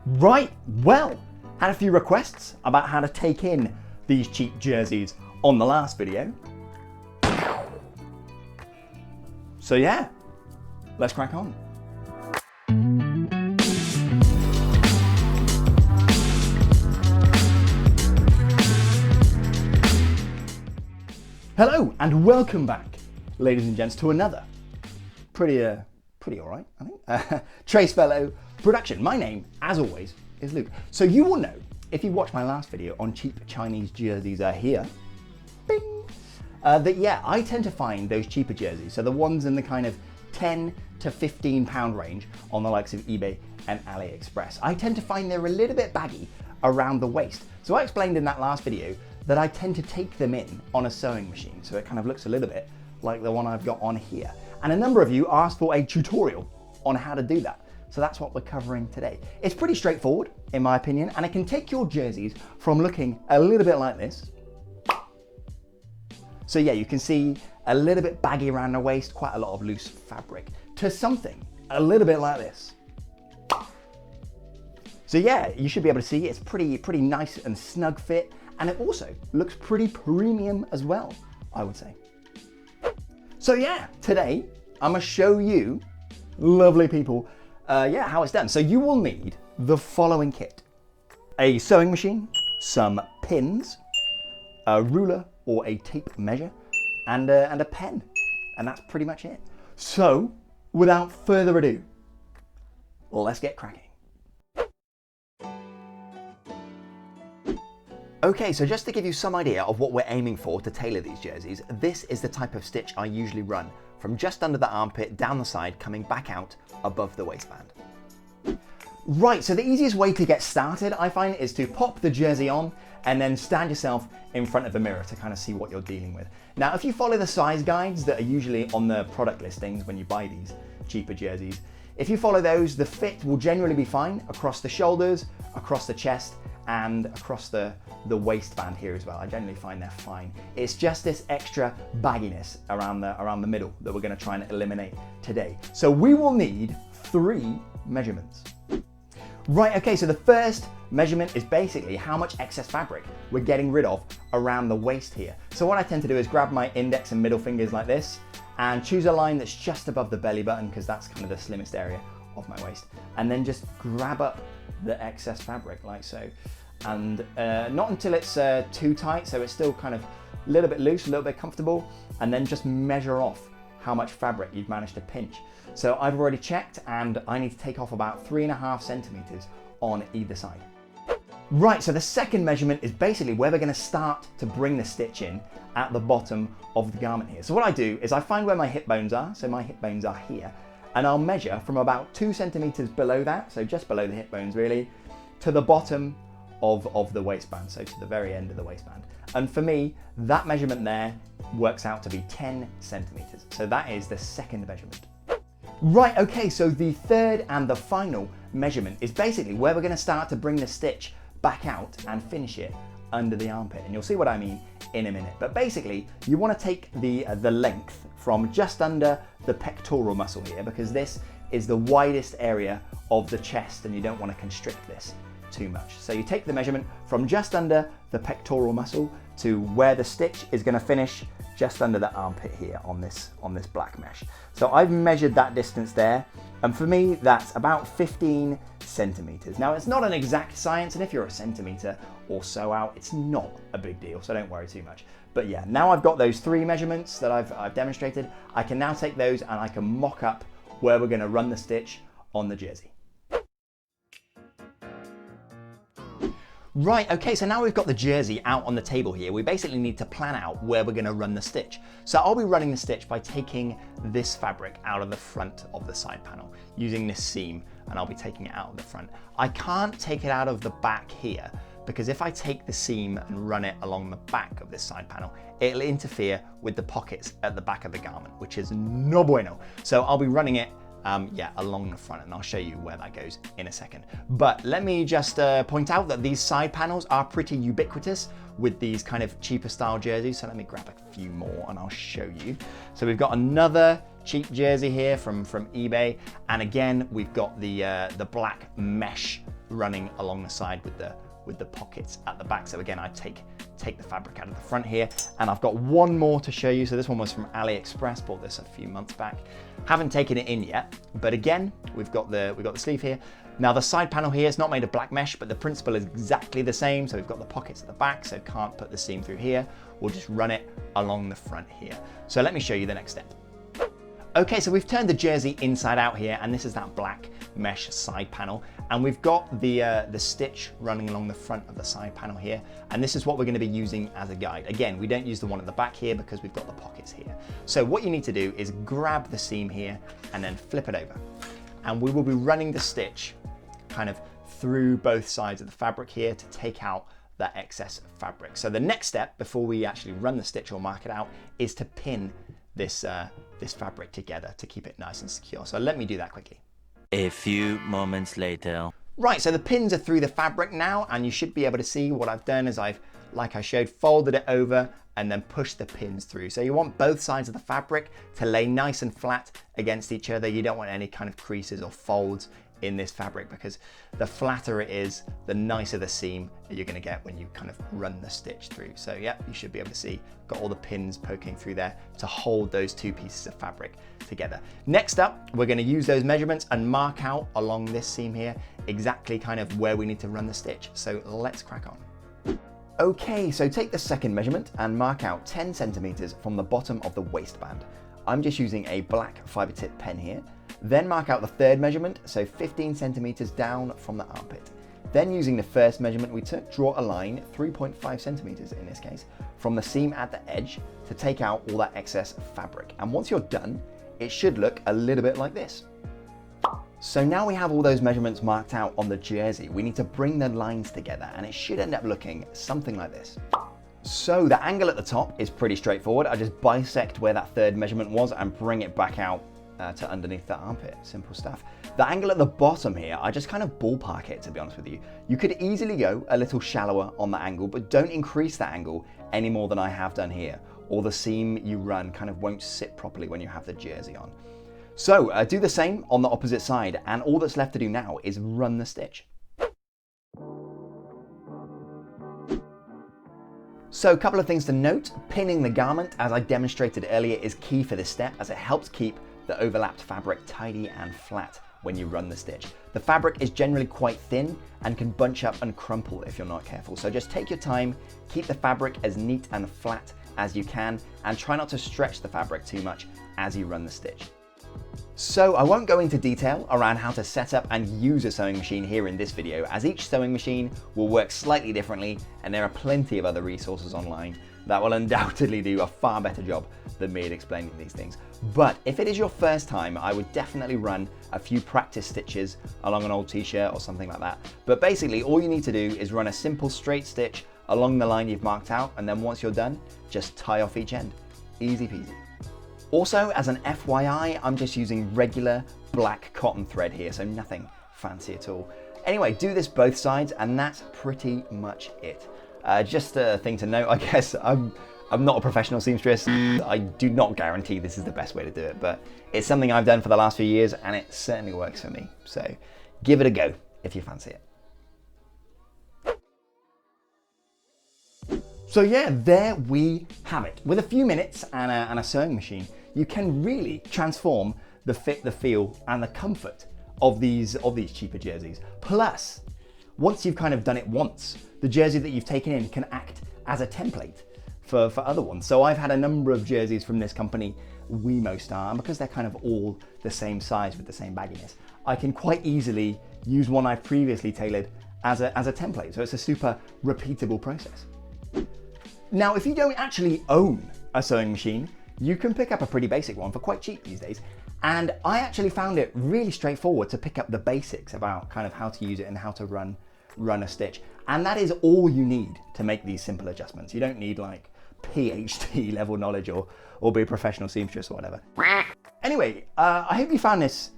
Right, well, had a few requests about how to take in these cheap jerseys on the last video. So yeah, let's crack on. Hello and welcome back, ladies and gents, to another pretty all right, I think, Trace Fellow production. My name, as always, is Luke. So you will know, if you watched my last video on cheap Chinese jerseys here, bing, that yeah, I tend to find those cheaper jerseys, so the ones in the kind of 10 to 15 pound range on the likes of eBay and AliExpress. I tend to find they're a little bit baggy around the waist. So I explained in that last video that I tend to take them in on a sewing machine, so it kind of looks a little bit like the one I've got on here. And a number of you asked for a tutorial on how to do that. So that's what we're covering today. It's pretty straightforward, in my opinion, and it can take your jerseys from looking a little bit like this. So yeah, you can see a little bit baggy around the waist, quite a lot of loose fabric, to something a little bit like this. So yeah, you should be able to see it's pretty nice and snug fit, and it also looks pretty premium as well, I would say. So yeah, today I'm gonna show you, lovely people, how it's done. So you will need the following kit: a sewing machine, some pins, a ruler or a tape measure, and a pen. And that's pretty much it. So without further ado, let's get cracking. Okay, so just to give you some idea of what we're aiming for to tailor these jerseys, this is the type of stitch I usually run from just under the armpit, down the side, coming back out above the waistband. Right, so the easiest way to get started, I find, is to pop the jersey on and then stand yourself in front of the mirror to kind of see what you're dealing with. Now, if you follow the size guides that are usually on the product listings when you buy these cheaper jerseys, if you follow those, the fit will generally be fine across the shoulders, across the chest, and across the waistband here as well. I generally find they're fine. It's just this extra bagginess around the middle that we're going to try and eliminate today. So we will need 3 measurements. Right, okay, so the first measurement is basically how much excess fabric we're getting rid of around the waist here. So what I tend to do is grab my index and middle fingers like this and choose a line that's just above the belly button, because that's kind of the slimmest area of my waist, and then just grab up the excess fabric like so, and not until it's too tight, so it's still kind of a little bit loose, a little bit comfortable, and then just measure off how much fabric you've managed to pinch. So I've already checked, and I need to take off about 3.5 centimeters on either side. Right, so the second measurement is basically where we're going to start to bring the stitch in at the bottom of the garment here. So what I do is I find where my hip bones are, so my hip bones are here, and I'll measure from about 2 centimeters below that, so just below the hip bones really, to the bottom of the waistband, so to the very end of the waistband. And for me, that measurement there works out to be 10 centimeters. So that is the second measurement. Right, okay, so the third and the final measurement is basically where we're going to start to bring the stitch back out and finish it under the armpit. And you'll see what I mean in a minute. But basically, you want to take the length from just under the pectoral muscle here, because this is the widest area of the chest and you don't want to constrict this too much. So you take the measurement from just under the pectoral muscle to where the stitch is going to finish just under the armpit here on this black mesh. So I've measured that distance there, and for me that's about 15 centimeters. Now it's not an exact science, and if you're a centimeter or so out, it's not a big deal, so don't worry too much. But yeah, now I've got those 3 measurements that I've demonstrated, I can now take those and I can mock up where we're going to run the stitch on the jersey. Right, okay, so now we've got the jersey out on the table here, we basically need to plan out where we're going to run the stitch. So I'll be running the stitch by taking this fabric out of the front of the side panel, using this seam, and I'll be taking it out of the front. I can't take it out of the back here, because if I take the seam and run it along the back of this side panel, it'll interfere with the pockets at the back of the garment, which is no bueno. So I'll be running it along the front, and I'll show you where that goes in a second. But let me just point out that these side panels are pretty ubiquitous with these kind of cheaper style jerseys. So let me grab a few more and I'll show you. So we've got another cheap jersey here from eBay, and again we've got the black mesh running along the side with the pockets at the back. So again, I take the fabric out of the front here, and I've got one more to show you. So this one was from AliExpress, bought this a few months back. Haven't taken it in yet, but again, we've got the sleeve here. Now the side panel here is not made of black mesh, but the principle is exactly the same. So we've got the pockets at the back, so can't put the seam through here. We'll just run it along the front here. So let me show you the next step. Okay, so we've turned the jersey inside out here, and this is that black mesh side panel. And we've got the stitch running along the front of the side panel here. And this is what we're gonna be using as a guide. Again, we don't use the one at the back here because we've got the pockets here. So what you need to do is grab the seam here and then flip it over. And we will be running the stitch kind of through both sides of the fabric here to take out that excess fabric. So the next step before we actually run the stitch or mark it out is to pin this fabric together to keep it nice and secure. So let me do that quickly. A few moments later. Right, so the pins are through the fabric now, and you should be able to see what I've done is like I showed, folded it over and then pushed the pins through. So you want both sides of the fabric to lay nice and flat against each other. You don't want any kind of creases or folds in this fabric, because the flatter it is, the nicer the seam you're going to get when you kind of run the stitch through. So yeah, you should be able to see, got all the pins poking through there to hold those two pieces of fabric together. Next up, we're going to use those measurements and mark out along this seam here exactly kind of where we need to run the stitch. So let's crack on. Okay, so take the second measurement and mark out 10 centimeters from the bottom of the waistband. I'm just using a black fiber tip pen here. Then mark out the third measurement, so 15 centimeters down from the armpit. Then using the first measurement we took, draw a line, 3.5 centimeters in this case, from the seam at the edge to take out all that excess fabric. And once you're done, it should look a little bit like this. So now we have all those measurements marked out on the jersey, we need to bring the lines together, and it should end up looking something like this. So the angle at the top is pretty straightforward. I just bisect where that third measurement was and bring it back out to underneath the armpit. Simple stuff. The angle at the bottom here, I just kind of ballpark it, to be honest with you. You could easily go a little shallower on the angle, but don't increase that angle any more than I have done here, or the seam you run kind of won't sit properly when you have the jersey on. So do the same on the opposite side, and all that's left to do now is run the stitch. So a couple of things to note. Pinning the garment, as I demonstrated earlier, is key for this step, as it helps keep the overlapped fabric tidy and flat when you run the stitch. The fabric is generally quite thin and can bunch up and crumple if you're not careful. So just take your time, keep the fabric as neat and flat as you can, and try not to stretch the fabric too much as you run the stitch. So I won't go into detail around how to set up and use a sewing machine here in this video, as each sewing machine will work slightly differently, and there are plenty of other resources online that will undoubtedly do a far better job than me at explaining these things. But if it is your first time, I would definitely run a few practice stitches along an old t-shirt or something like that. But basically all you need to do is run a simple straight stitch along the line you've marked out, and then once you're done, just tie off each end. Easy peasy. Also, as an FYI, I'm just using regular black cotton thread here, so nothing fancy at all. Anyway, do this both sides, and that's pretty much it. Just a thing to note, I guess, I'm not a professional seamstress. I do not guarantee this is the best way to do it, but it's something I've done for the last few years, and it certainly works for me. So give it a go if you fancy it. So yeah, there we have it. With a few minutes and a sewing machine, you can really transform the fit, the feel, and the comfort of these cheaper jerseys. Plus, once you've kind of done it once, the jersey that you've taken in can act as a template for other ones. So I've had a number of jerseys from this company, WeMoStar, and because they're kind of all the same size with the same bagginess, I can quite easily use one I've previously tailored as a template. So it's a super repeatable process. Now, if you don't actually own a sewing machine, you can pick up a pretty basic one for quite cheap these days. And I actually found it really straightforward to pick up the basics about kind of how to use it and how to run a stitch. And that is all you need to make these simple adjustments. You don't need like PhD level knowledge or be a professional seamstress or whatever. Anyway, I hope you found this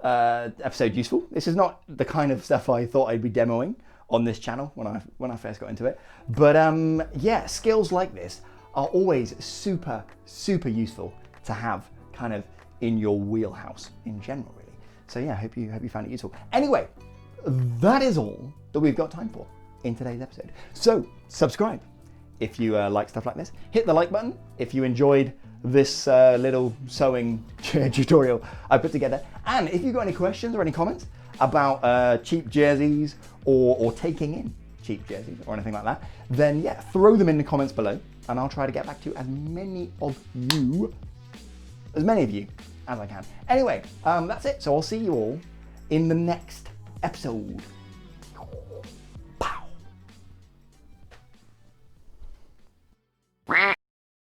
episode useful. This is not the kind of stuff I thought I'd be demoing on this channel when I first got into it. But yeah, skills like this are always super useful to have kind of in your wheelhouse in general, really. So yeah, I hope you found it useful. Anyway, that is all that we've got time for in today's episode. So subscribe if you like stuff like this. Hit the like button if you enjoyed this little sewing tutorial I put together. And if you've got any questions or any comments about cheap jerseys or taking in cheap jerseys or anything like that, then yeah, throw them in the comments below and I'll try to get back to as many of you as I can. Anyway, that's it. So I'll see you all in the next episode.